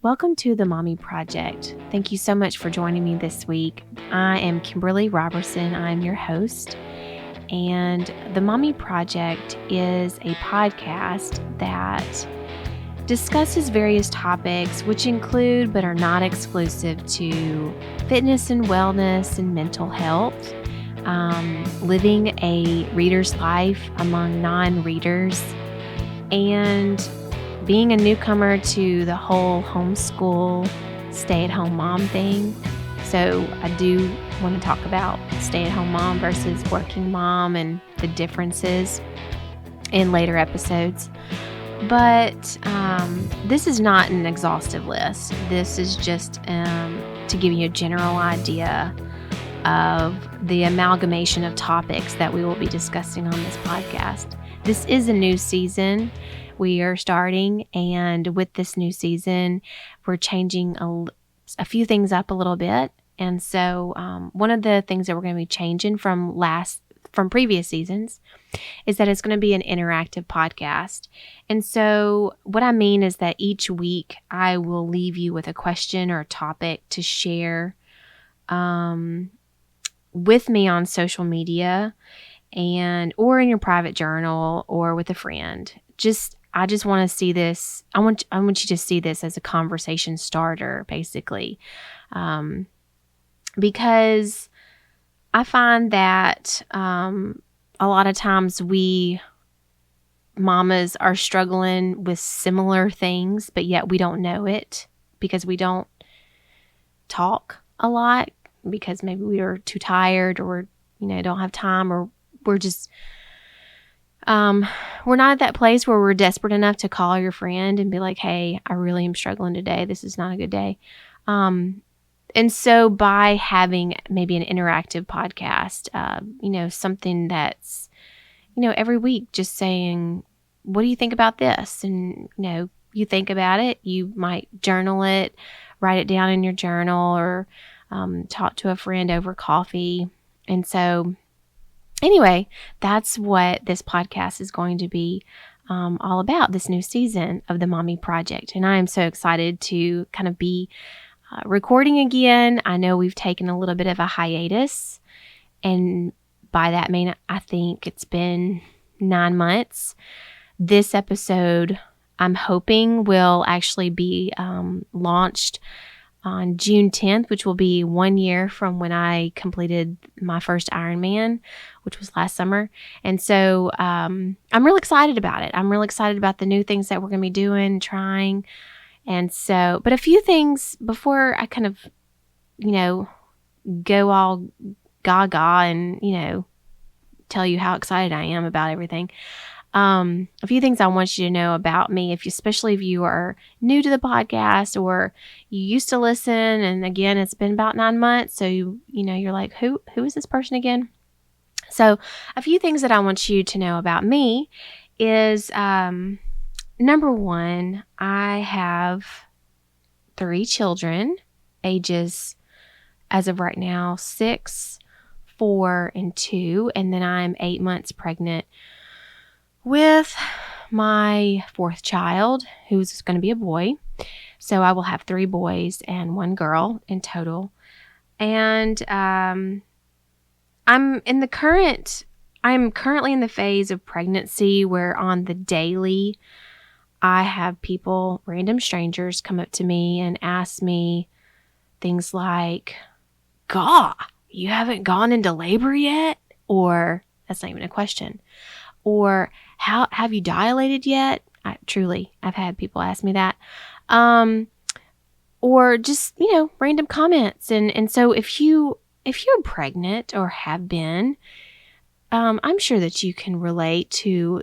Welcome to the Mommy Project. Thank you so much for joining me this week. I am Kimberly Robertson. I'm your host. And the Mommy Project is a podcast that discusses various topics, which include but are not exclusive to fitness and wellness and mental health, living a reader's life among non-readers, and being a newcomer to the whole homeschool, stay-at-home mom thing. So I do want to talk about stay-at-home mom versus working mom and the differences in later episodes. But this is not an exhaustive list. This is just to give you a general idea of the amalgamation of topics that we will be discussing on this podcast. This is a new season we are starting, and with this new season, we're changing a few things up a little bit. And so one of the things that we're going to be changing from previous seasons is that it's going to be an interactive podcast. And so what I mean is that each week I will leave you with a question or a topic to share with me on social media or in your private journal or with a friend. I just want to see this. I want you to see this as a conversation starter, basically, because I find that a lot of times we mamas are struggling with similar things, but yet we don't know it because we don't talk a lot, because maybe we are too tired, or don't have time, or we're just we're not at that place where we're desperate enough to call your friend and be like, hey, I really am struggling today. This is not a good day. And so by having maybe an interactive podcast, something that's, every week just saying, what do you think about this? And, you think about it, you might journal it, write it down in your journal, or talk to a friend over coffee. And so anyway, that's what this podcast is going to be all about, this new season of the Mommy Project. And I am so excited to kind of be recording again. I know we've taken a little bit of a hiatus, and by that I think it's been 9 months. This episode, I'm hoping, will actually be launched on June 10th, which will be 1 year from when I completed my first Ironman, which was last summer. And so I'm really excited about it. I'm really excited about the new things that we're going to be doing, trying. And so, but a few things before I kind of, go all gaga and, tell you how excited I am about everything. A few things I want you to know about me, especially if you are new to the podcast or you used to listen. And again, it's been about 9 months. So, you're like, who is this person again? So a few things that I want you to know about me is, number one, I have 3 children, ages, as of right now, 6, 4, and 2. And then I'm 8 months pregnant with my 4th child, who's going to be a boy. So I will have 3 boys and 1 girl in total. And I'm currently in the phase of pregnancy where on the daily, I have people, random strangers, come up to me and ask me things like, "Gaw, you haven't gone into labor yet?" Or, that's not even a question. Or, "How have you dilated yet?" I've had people ask me that. Or just, random comments. And so if you're pregnant or have been, I'm sure that you can relate to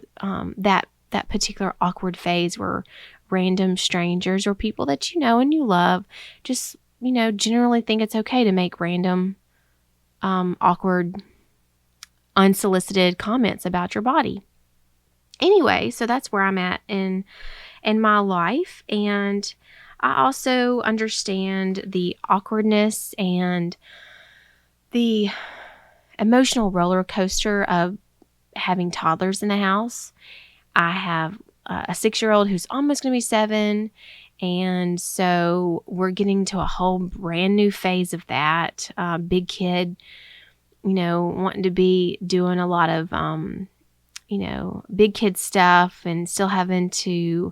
that particular awkward phase where random strangers or people that you know and you love just, generally think it's okay to make random, awkward, unsolicited comments about your body. Anyway, so that's where I'm at in my life. And I also understand the awkwardness and the emotional roller coaster of having toddlers in the house. I have a 6-year-old who's almost going to be 7, And so we're getting to a whole brand new phase of that. Big kid, wanting to be doing a lot of, big kid stuff and still having to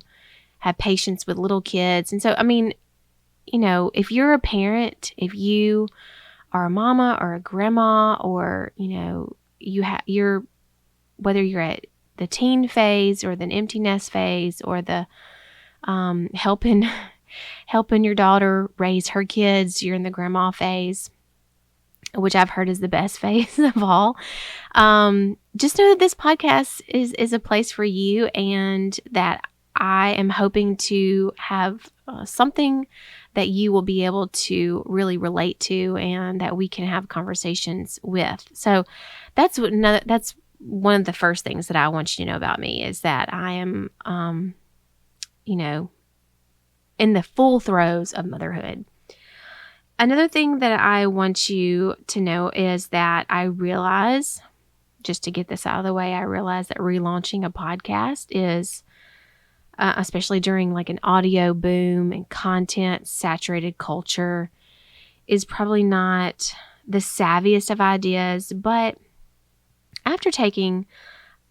have patience with little kids. And so, if you're a parent, if you are a mama or a grandma, or, you're, whether you're at the teen phase or the empty nest phase or the helping your daughter raise her kids, you're in the grandma phase, which I've heard is the best phase of all. Just know that this podcast is a place for you, and that I am hoping to have something that you will be able to really relate to, and that we can have conversations with. So that's one of the first things that I want you to know about me, is that I am, in the full throes of motherhood. Another thing that I want you to know is that I realize, just to get this out of the way, I realize that relaunching a podcast is, especially during like an audio boom and content saturated culture, is probably not the savviest of ideas. But after taking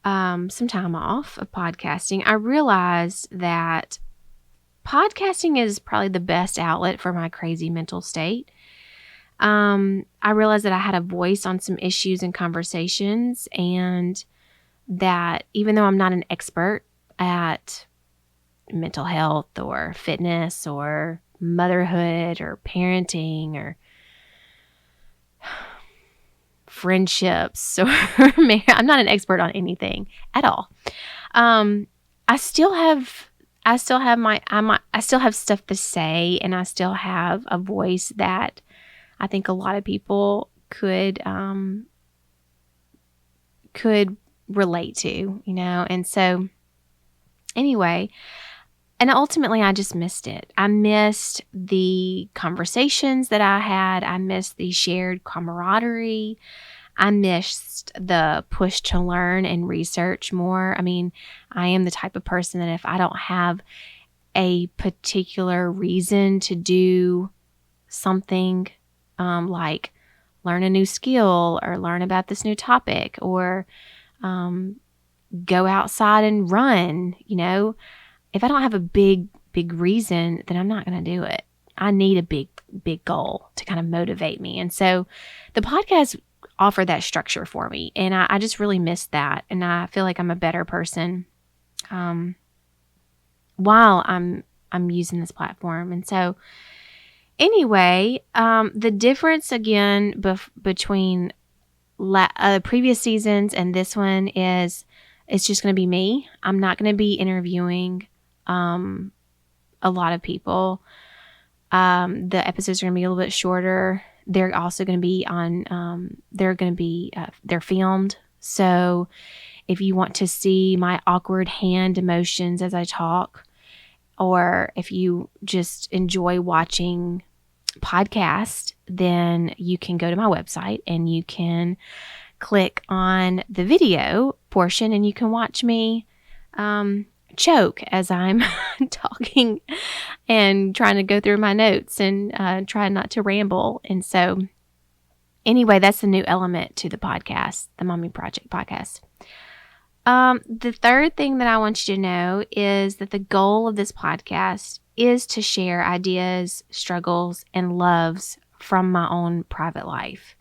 some time off of podcasting, I realized that podcasting is probably the best outlet for my crazy mental state. I realized that I had a voice on some issues and conversations, and that even though I'm not an expert at mental health or fitness or motherhood or parenting or friendships, or I'm not an expert on anything at all. I still have stuff to say, and I still have a voice that I think a lot of people could relate to, And so anyway, and ultimately I just missed it. I missed the conversations that I had. I missed the shared camaraderie. I missed the push to learn and research more. I am the type of person that if I don't have a particular reason to do something, like learn a new skill or learn about this new topic, or go outside and run, if I don't have a big reason, then I'm not going to do it. I need a big goal to kind of motivate me. And so the podcast offered that structure for me, and I just really missed that. And I feel like I'm a better person while I'm using this platform. And so anyway, the difference again between previous seasons and this one is it's just going to be me. I'm not going to be interviewing a lot of people. The episodes are going to be a little bit shorter. They're also going to be on, they're filmed. So if you want to see my awkward hand emotions as I talk, or if you just enjoy watching podcasts, then you can go to my website and you can click on the video portion, and you can watch me choke as I'm talking and trying to go through my notes and try not to ramble. And so anyway, that's a new element to the podcast, the Mommy Project podcast. The third thing that I want you to know is that the goal of this podcast is to share ideas, struggles, and loves from my own private life.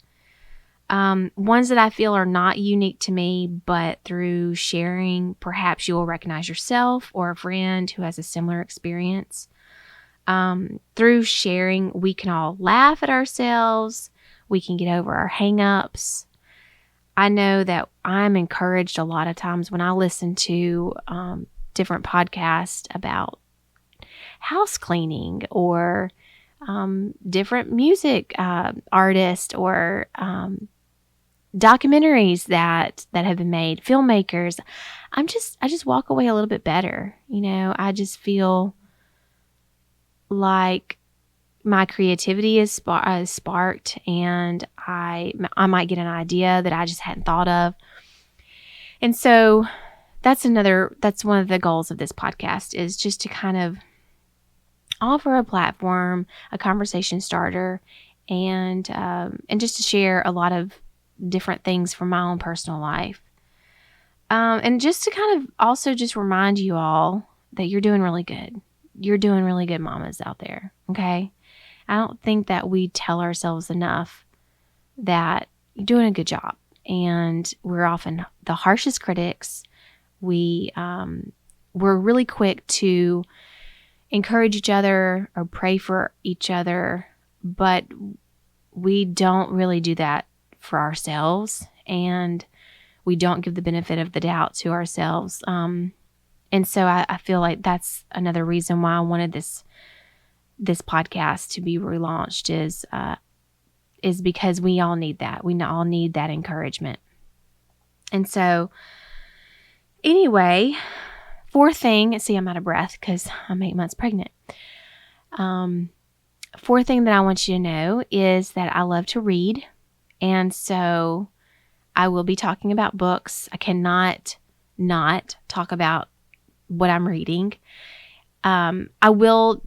Ones that I feel are not unique to me, but through sharing, perhaps you will recognize yourself or a friend who has a similar experience. Through sharing, we can all laugh at ourselves. We can get over our hang-ups. I know that I'm encouraged a lot of times when I listen to different podcasts about house cleaning, or different music artists, or documentaries that have been made, filmmakers. I just walk away a little bit better. I just feel like my creativity is sparked, and I might get an idea that I just hadn't thought of. And so that's one of the goals of this podcast, is just to kind of offer a platform, a conversation starter, and just to share a lot of different things from my own personal life. And just to kind of also just remind you all that you're doing really good. You're doing really good, mamas out there, okay? I don't think that we tell ourselves enough that you're doing a good job. And we're often the harshest critics. We're really quick to encourage each other or pray for each other, but we don't really do that for ourselves, and we don't give the benefit of the doubt to ourselves. And so I feel like that's another reason why I wanted this podcast to be relaunched is because we all need that. We all need that encouragement. And so anyway, fourth thing, see, I'm out of breath because I'm 8 months pregnant. Fourth thing that I want you to know is that I love to read. And so I will be talking about books. I cannot not talk about what I'm reading. I will,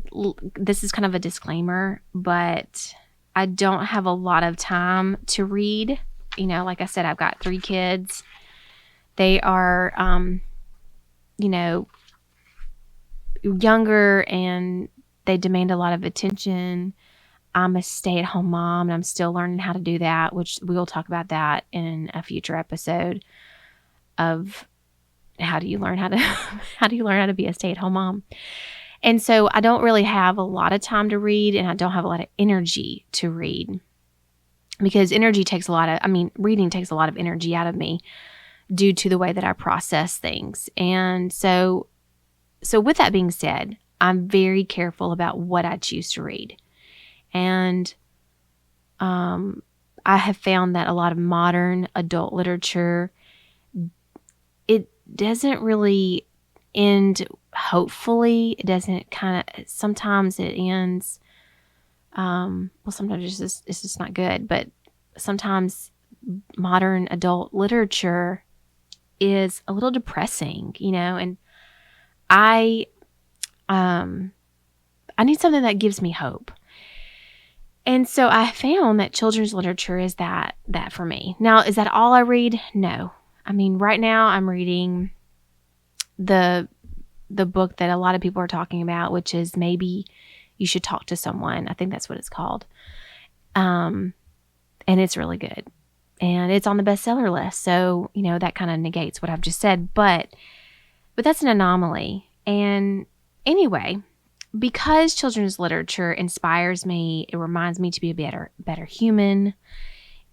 this is kind of a disclaimer, but I don't have a lot of time to read. You know, like I said, I've got 3 kids. They are, younger, and they demand a lot of attention. I'm a stay-at-home mom, and I'm still learning how to do that, which we will talk about that in a future episode of how do you learn how to be a stay-at-home mom. And so I don't really have a lot of time to read, and I don't have a lot of energy to read, because reading takes a lot of energy out of me due to the way that I process things. And so with that being said, I'm very careful about what I choose to read. And I have found that a lot of modern adult literature, it doesn't really end hopefully. It doesn't sometimes it ends, sometimes it's just not good, but sometimes modern adult literature is a little depressing, and I need something that gives me hope. And so I found that children's literature is that for me. Now, is that all I read? No. I mean, right now I'm reading the book that a lot of people are talking about, which is Maybe You Should Talk to Someone. I think that's what it's called. And it's really good. And it's on the bestseller list. So, that kind of negates what I've just said. But that's an anomaly. And anyway, because children's literature inspires me, it reminds me to be a better human.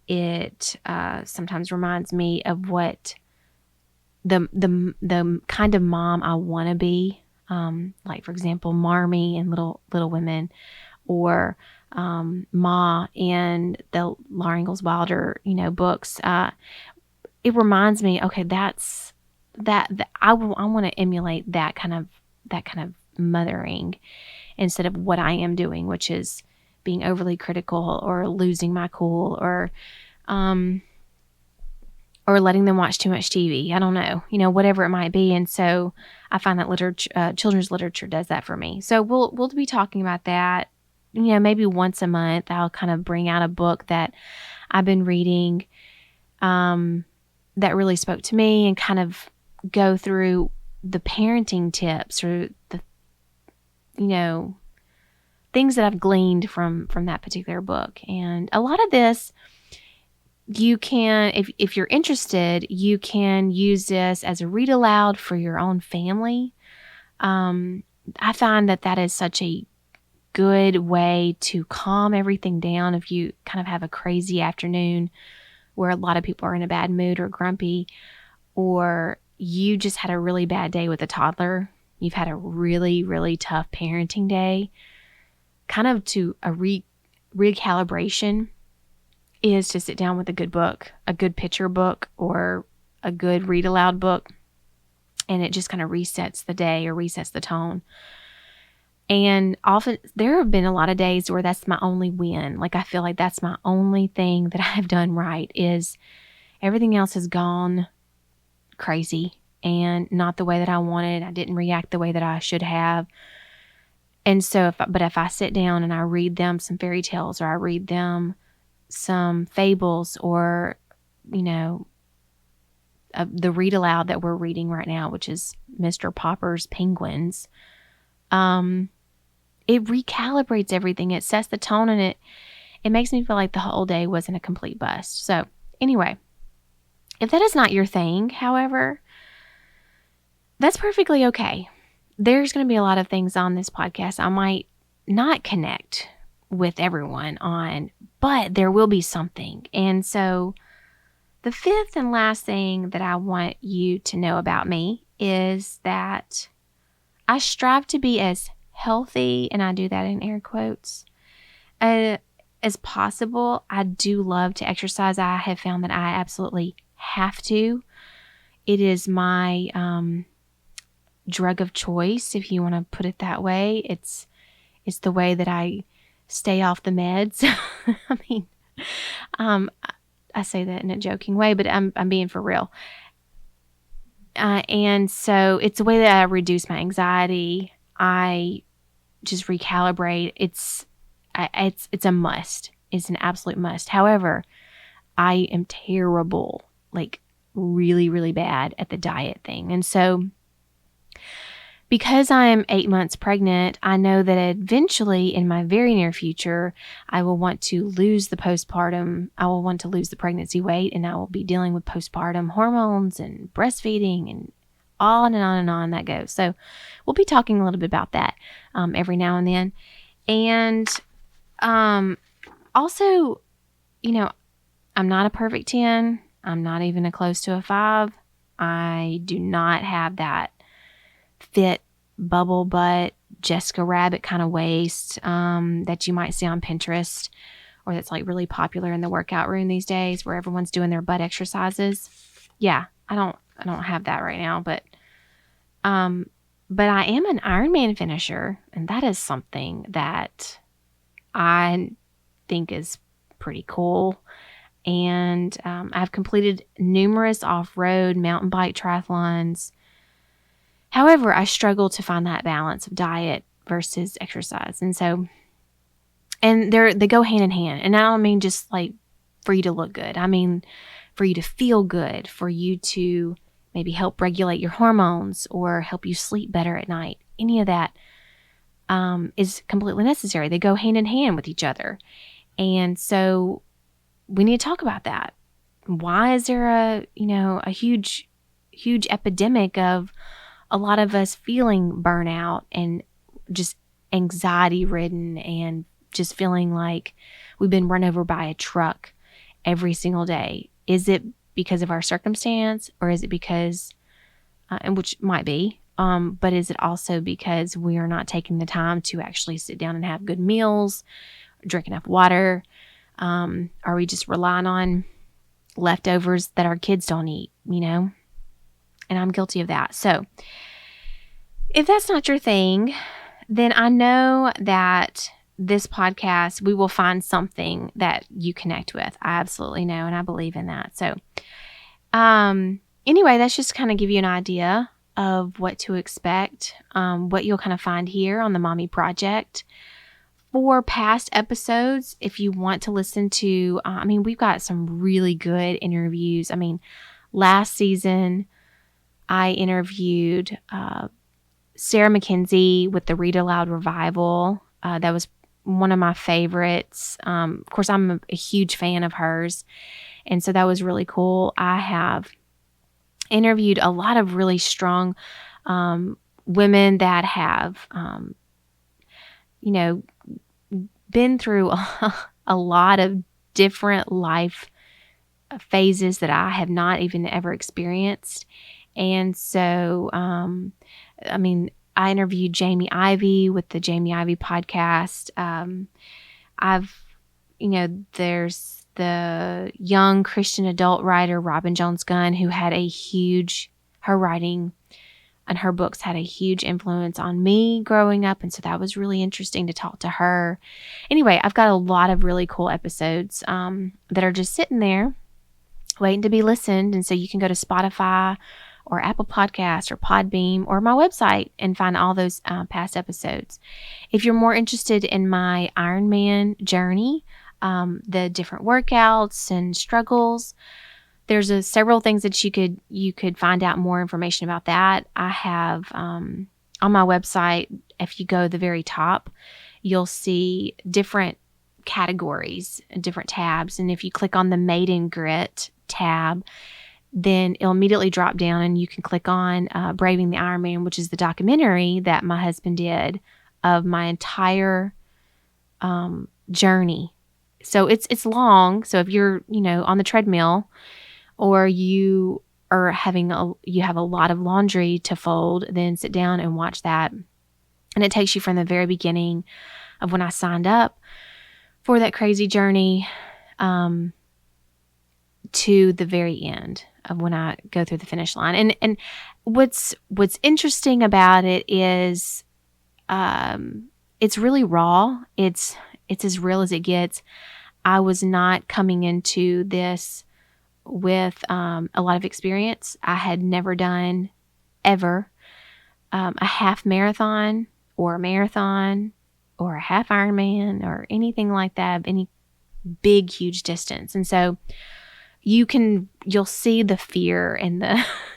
It sometimes reminds me of what the kind of mom I want to be. Like, for example, Marmee and Little Women, or Ma and the Laura Ingalls Wilder, books. It reminds me, okay, that's that I want to emulate that kind of mothering instead of what I am doing, which is being overly critical or losing my cool or letting them watch too much TV. I don't know, whatever it might be. And so I find that children's literature does that for me. So we'll be talking about that. Maybe once a month, I'll kind of bring out a book that I've been reading that really spoke to me, and kind of go through the parenting tips or the things that I've gleaned from that particular book. And a lot of this, you can, if you're interested, you can use this as a read aloud for your own family. I find that is such a good way to calm everything down if you kind of have a crazy afternoon where a lot of people are in a bad mood or grumpy, or you just had a really bad day with a toddler. You've had a really, really tough parenting day. Kind of to a recalibration is to sit down with a good book, a good picture book, or a good read aloud book, and it just kind of resets the day or resets the tone. And often there have been a lot of days where that's my only win. Like, I feel like that's my only thing that I've done right, is everything else has gone crazy and not the way that I wanted. I didn't react the way that I should have. And so, if I sit down and I read them some fairy tales, or I read them some fables, or, the read aloud that we're reading right now, which is Mr. Popper's Penguins, it recalibrates everything. It sets the tone, and it makes me feel like the whole day wasn't a complete bust. So anyway, if that is not your thing, however, that's perfectly okay. There's going to be a lot of things on this podcast I might not connect with everyone on, but there will be something. And so the fifth and last thing that I want you to know about me is that I strive to be as healthy, and I do that in air quotes, as possible. I do love to exercise. I have found that I absolutely have to. It is my drug of choice, if you want to put it that way. It's the way that I stay off the meds. I mean, I say that in a joking way, but I'm being for real. And so it's the way that I reduce my anxiety. I just recalibrate. It's a must. It's an absolute must. However, I am terrible, like really, really bad at the diet thing. And so because I am 8 months pregnant, I know that eventually in my very near future, I will want to lose the pregnancy weight, and I will be dealing with postpartum hormones and breastfeeding and on and on and on that goes. So we'll be talking a little bit about that every now and then. And also, I'm not a perfect 10. I'm not even a close to a 5. I do not have that fit bubble butt Jessica Rabbit kind of waist that you might see on Pinterest, or that's like really popular in the workout room these days, where everyone's doing their butt exercises. Yeah, I don't have that right now, but I am an Ironman finisher, and that is something that I think is pretty cool. And I've completed numerous off-road mountain bike triathlons. However, I struggle to find that balance of diet versus exercise. And so, and they go hand in hand. And I don't mean just like for you to look good. I mean for you to feel good, for you to maybe help regulate your hormones or help you sleep better at night. Any of that is completely necessary. They go hand in hand with each other. And so we need to talk about that. Why is there a huge epidemic of a lot of us feeling burnout and just anxiety ridden and just feeling like we've been run over by a truck every single day? Is it because of our circumstance, or is it because, and which might be, but is it also because we are not taking the time to actually sit down and have good meals, drink enough water? Are we just relying on leftovers that our kids don't eat, And I'm guilty of that. So if that's not your thing, then I know that this podcast, we will find something that you connect with. I absolutely know, and I believe in that. So anyway, that's just kind of give you an idea of what to expect, what you'll kind of find here on the Mommy Project. For past episodes, if you want to listen to, we've got some really good interviews. Last season, I interviewed Sarah McKenzie with the Read Aloud Revival. That was one of my favorites. Of course, I'm a huge fan of hers, and so that was really cool. I have interviewed a lot of really strong women that have, been through a lot of different life phases that I have not even ever experienced. And so, I interviewed Jamie Ivey with the Jamie Ivey podcast. There's the young Christian adult writer, Robin Jones Gunn, who had her writing and her books had a huge influence on me growing up. And so that was really interesting to talk to her. Anyway, I've got a lot of really cool episodes that are just sitting there waiting to be listened. And so you can go to Spotify or Apple Podcasts or Podbeam or my website and find all those past episodes. If you're more interested in my Ironman journey, the different workouts and struggles, there's several things that you could find out more information about that. I have on my website, if you go to the very top, you'll see different categories, different tabs. And if you click on the Maiden Grit tab, then it'll immediately drop down and you can click on Braving the Ironman, which is the documentary that my husband did of my entire journey. So it's long. So if you're, on the treadmill or you have a lot of laundry to fold, then sit down and watch that. And it takes you from the very beginning of when I signed up for that crazy journey to the very end of when I go through the finish line. And what's interesting about it is it's really raw. It's as real as it gets. I was not coming into this with a lot of experience. I had never done ever a half marathon or a marathon or a half Ironman or anything like that, any big, huge distance. And so you'll see the fear and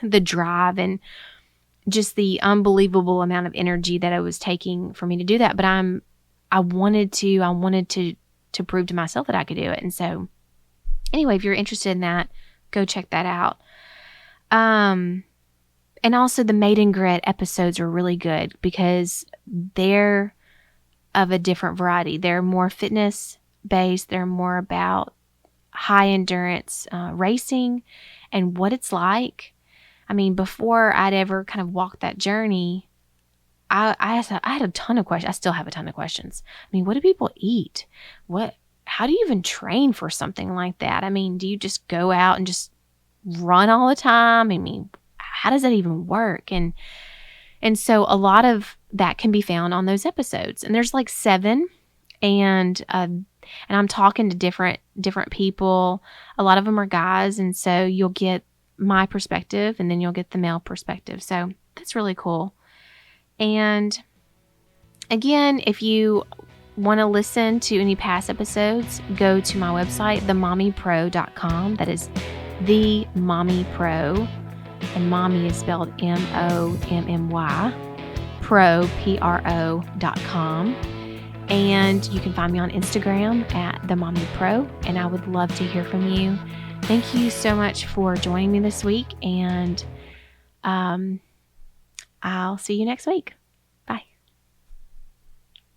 the drive and just the unbelievable amount of energy that it was taking for me to do that. But I wanted to prove to myself that I could do it. And so anyway, if you're interested in that, go check that out. And also the Maiden Grit episodes are really good because they're of a different variety. They're more fitness based. They're more about high endurance racing and what it's like. I mean, before I'd ever kind of walked that journey, I had a ton of questions. I still have a ton of questions. I mean, what do people eat? How do you even train for something like that? I mean, do you just go out and just run all the time? I mean, how does that even work? And so a lot of that can be found on those episodes. And there's like 7, and I'm talking to different people. A lot of them are guys, and so you'll get my perspective, and then you'll get the male perspective. So that's really cool. And again, if you want to listen to any past episodes, go to my website, themommypro.com. That is the Mommy Pro, and mommy is spelled MOMMY, pro.com. And you can find me on Instagram at themommypro, and I would love to hear from you. Thank you so much for joining me this week, and I'll see you next week.